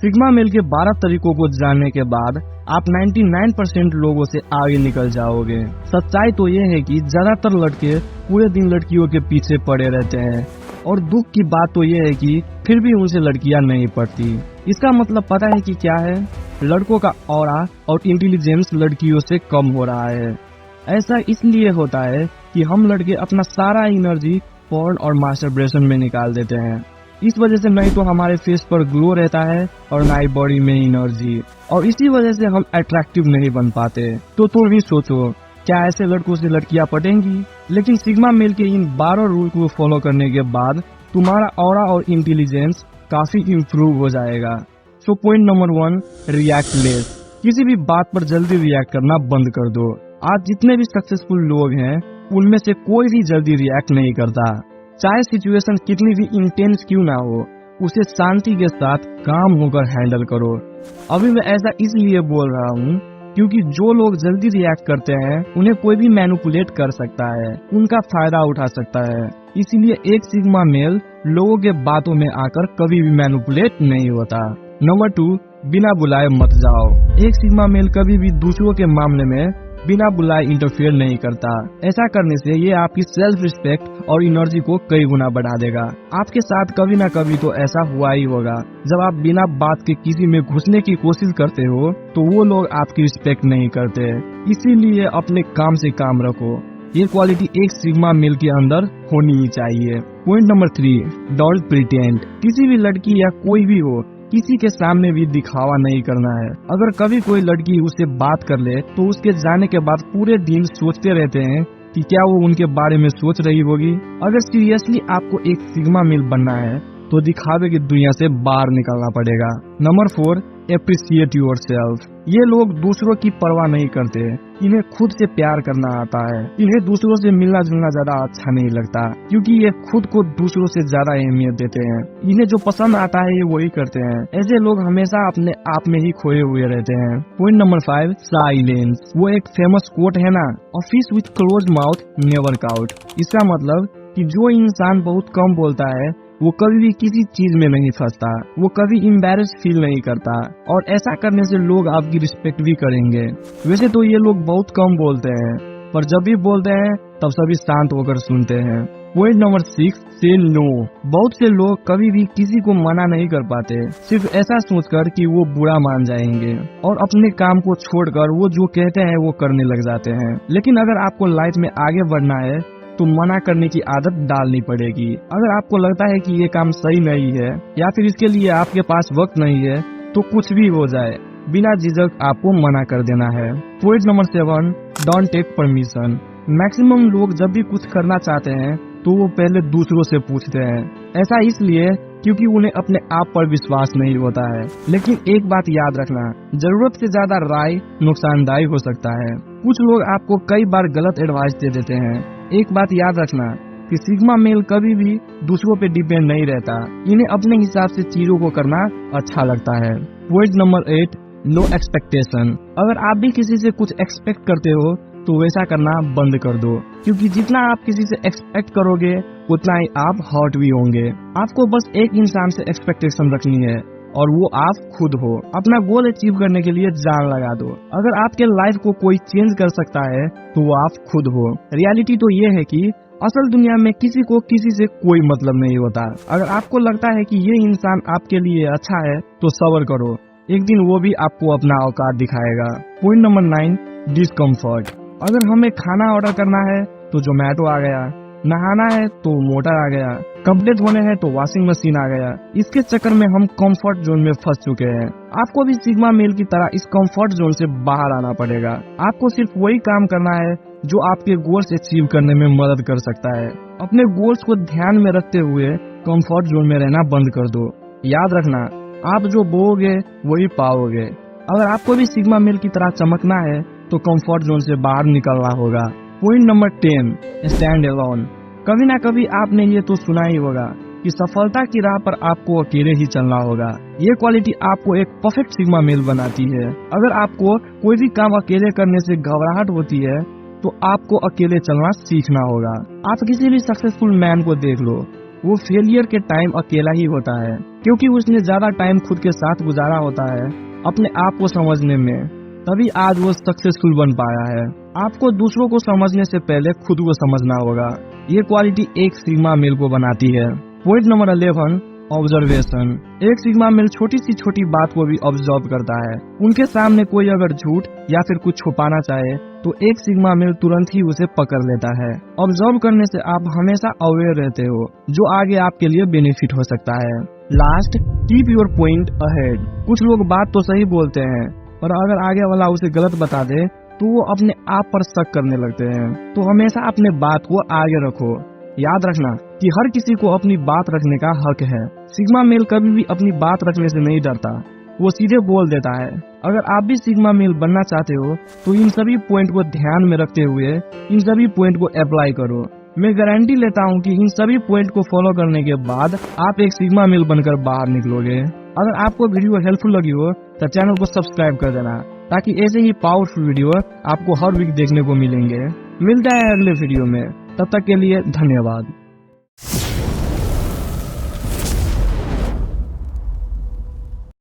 Sigma male के 12 तरीकों को जानने के बाद आप 99% लोगों से आगे निकल जाओगे। सच्चाई तो ये है कि ज्यादातर लड़के पूरे दिन लड़कियों के पीछे पड़े रहते हैं और दुख की बात तो ये है कि फिर भी उनसे लड़कियां नहीं पड़ती। इसका मतलब पता है कि क्या है? लड़कों का ऑरा और इंटेलिजेंस लड़कियों से कम हो रहा है। ऐसा इसलिए होता है कि हम लड़के अपना सारा एनर्जी पोर्न और मास्टरब्रेशन में निकाल देते हैं। इस वजह से नहीं तो हमारे फेस पर ग्लो रहता है और ना ही बॉडी में एनर्जी, और इसी वजह से हम अट्रैक्टिव नहीं बन पाते। तो तुम भी सोचो, क्या ऐसे लड़कों से लड़कियां पटेंगी? लेकिन सिग्मा मेल के इन 12 रूल को फॉलो करने के बाद तुम्हारा ऑरा और इंटेलिजेंस काफी इम्प्रूव हो जाएगा। So point number 1, react less. किसी भी बात पर जल्दी रिएक्ट करना बंद कर दो। आज जितने भी सक्सेसफुल लोग हैं उनमें से कोई भी जल्दी रिएक्ट नहीं करता। चाहे सिचुएशन कितनी भी इंटेंस क्यों ना हो, उसे शांति के साथ काम होकर हैंडल करो। अभी मैं ऐसा इसलिए बोल रहा हूँ क्योंकि जो लोग जल्दी रिएक्ट करते हैं उन्हें कोई भी मैनिपुलेट कर सकता है, उनका फायदा उठा सकता है। इसीलिए एक सिग्मा मेल लोगों के बातों में आकर कभी भी मैनिपुलेट नहीं होता। नंबर 2, बिना बुलाए मत जाओ। एक सिग्मा मेल कभी भी दूसरों के मामले में बिना बुलाए इंटरफेयर नहीं करता। ऐसा करने से ये आपकी सेल्फ रिस्पेक्ट और एनर्जी को कई गुना बढ़ा देगा। आपके साथ कभी ना कभी तो ऐसा हुआ ही होगा, जब आप बिना बात के किसी में घुसने की कोशिश करते हो तो वो लोग आपकी रिस्पेक्ट नहीं करते। इसीलिए अपने काम से काम रखो। ये क्वालिटी एक सिग्मा मेल के अंदर होनी ही चाहिए। Point number 3, don't pretend. किसी भी लड़की या कोई भी हो, किसी के सामने भी दिखावा नहीं करना है। अगर कभी कोई लड़की उससे बात कर ले तो उसके जाने के बाद पूरे दिन सोचते रहते हैं कि क्या वो उनके बारे में सोच रही होगी। अगर सीरियसली आपको एक सिग्मा मेल बनना है तो दिखावे की दुनिया से बाहर निकलना पड़ेगा। Number 4, appreciate yourself. ये लोग दूसरों की परवाह नहीं करते, इन्हें खुद से प्यार करना आता है। इन्हें दूसरों से मिलना जुलना ज्यादा अच्छा नहीं लगता क्योंकि ये खुद को दूसरों से ज्यादा अहमियत देते हैं। इन्हें जो पसंद आता है ये वही करते हैं। ऐसे लोग हमेशा अपने आप में ही खोए हुए रहते हैं। Point number 5, silence. वो एक फेमस कोट है ना, a fish with closed mouth never cout. इसका मतलब कि जो इंसान बहुत कम बोलता है वो कभी भी किसी चीज में नहीं फंसता, वो कभी एम्बैरेस फील नहीं करता, और ऐसा करने से लोग आपकी रिस्पेक्ट भी करेंगे। वैसे तो ये लोग बहुत कम बोलते हैं, पर जब भी बोलते हैं तब सभी शांत होकर सुनते हैं। पॉइंट नंबर 6, से नो। बहुत से लोग कभी भी किसी को मना नहीं कर पाते, सिर्फ ऐसा सोचकर कि वो बुरा मान जाएंगे, और अपने काम को छोड़कर वो जो कहते हैं वो करने लग जाते हैं। लेकिन अगर आपको लाइफ में आगे बढ़ना है तो मना करने की आदत डालनी पड़ेगी। अगर आपको लगता है कि ये काम सही नहीं है या फिर इसके लिए आपके पास वक्त नहीं है तो कुछ भी हो जाए, बिना झिझक आपको मना कर देना है। Point number 7, don't take permission. Maximum लोग जब भी कुछ करना चाहते हैं तो वो पहले दूसरों से पूछते हैं। ऐसा इसलिए क्योंकि उन्हें अपने आप पर विश्वास नहीं होता है। लेकिन एक बात याद रखना, जरूरत से ज्यादा राय नुकसानदायी हो सकता है। कुछ लोग आपको कई बार गलत एडवाइस दे देते हैं। एक बात याद रखना कि सिग्मा मेल कभी भी दूसरों पे डिपेंड नहीं रहता, इन्हें अपने हिसाब से चीजों को करना अच्छा लगता है। Point number 8, no expectation. अगर आप भी किसी से कुछ एक्सपेक्ट करते हो तो वैसा करना बंद कर दो, क्योंकि जितना आप किसी से एक्सपेक्ट करोगे उतना ही आप हर्ट भी होंगे। आपको बस एक इंसान से एक्सपेक्टेशन रखनी है और वो आप खुद हो। अपना गोल अचीव करने के लिए जान लगा दो। अगर आपके लाइफ को कोई चेंज कर सकता है तो वो आप खुद हो। रियलिटी तो ये है कि असल दुनिया में किसी को किसी से कोई मतलब नहीं होता। अगर आपको लगता है कि ये इंसान आपके लिए अच्छा है तो सब्र करो, एक दिन वो भी आपको अपना औकात दिखाएगा। Point number 9, discomfort. अगर हमें खाना ऑर्डर करना है तो जोमेटो आ गया, नहाना है तो मोटर आ गया, कपड़े धोने हैं तो वॉशिंग मशीन आ गया। इसके चक्कर में हम कंफर्ट जोन में फंस चुके हैं। आपको भी सिग्मा मेल की तरह इस कंफर्ट जोन से बाहर आना पड़ेगा। आपको सिर्फ वही काम करना है जो आपके गोल्स अचीव करने में मदद कर सकता है। अपने गोल्स को ध्यान में रखते हुए कंफर्ट जोन में रहना बंद कर दो। याद रखना, आप जो बोओगे वही पाओगे। अगर आपको भी सिग्मा मेल की तरह चमकना है तो कंफर्ट जोन से बाहर निकलना होगा। Point number 10, stand alone. कभी ना कभी आपने ये तो सुना ही होगा कि सफलता की राह पर आपको अकेले ही चलना होगा। ये क्वालिटी आपको एक परफेक्ट सिग्मा मेल बनाती है। अगर आपको कोई भी काम अकेले करने से घबराहट होती है तो आपको अकेले चलना सीखना होगा। आप किसी भी सक्सेसफुल मैन को देख लो, वो फेलियर के टाइम अकेला ही होता है। क्योंकि उसने ज्यादा टाइम खुद के साथ गुजारा होता है अपने आप को समझने में, तभी आज वो सक्सेसफुल बन पाया है। आपको दूसरों को समझने से पहले खुद को समझना होगा। ये क्वालिटी एक सिग्मा मेल को बनाती है। Point number 11, observation. एक सिग्मा मेल छोटी सी छोटी बात को भी ऑब्जर्व करता है। उनके सामने कोई अगर झूठ या फिर कुछ छुपाना चाहे तो एक सिग्मा मेल तुरंत ही उसे पकड़ लेता है। ऑब्जर्व करने से आप हमेशा अवेयर रहते हो, जो आगे आपके लिए बेनिफिट हो सकता है। Last, keep your point ahead. कुछ लोग बात तो सही बोलते हैं, पर अगर आगे वाला उसे गलत बता दे तो वो अपने आप पर शक करने लगते हैं। तो हमेशा अपने बात को आगे रखो। याद रखना कि हर किसी को अपनी बात रखने का हक है। सिग्मा मेल कभी भी अपनी बात रखने से नहीं डरता, वो सीधे बोल देता है। अगर आप भी सिग्मा मेल बनना चाहते हो तो इन सभी पॉइंट को ध्यान में रखते हुए इन सभी पॉइंट को अप्लाई करो। मैं गारंटी लेता हूँ कि इन सभी पॉइंट को फॉलो करने के बाद आप एक सिग्मा मेल बनकर बाहर निकलोगे। अगर आपको वीडियो हेल्पफुल लगी हो तो चैनल को सब्सक्राइब कर देना, ताकि ऐसे ही पावरफुल वीडियो आपको हर वीक देखने को मिलेंगे। मिलता है अगले वीडियो में, तब तक के लिए धन्यवाद।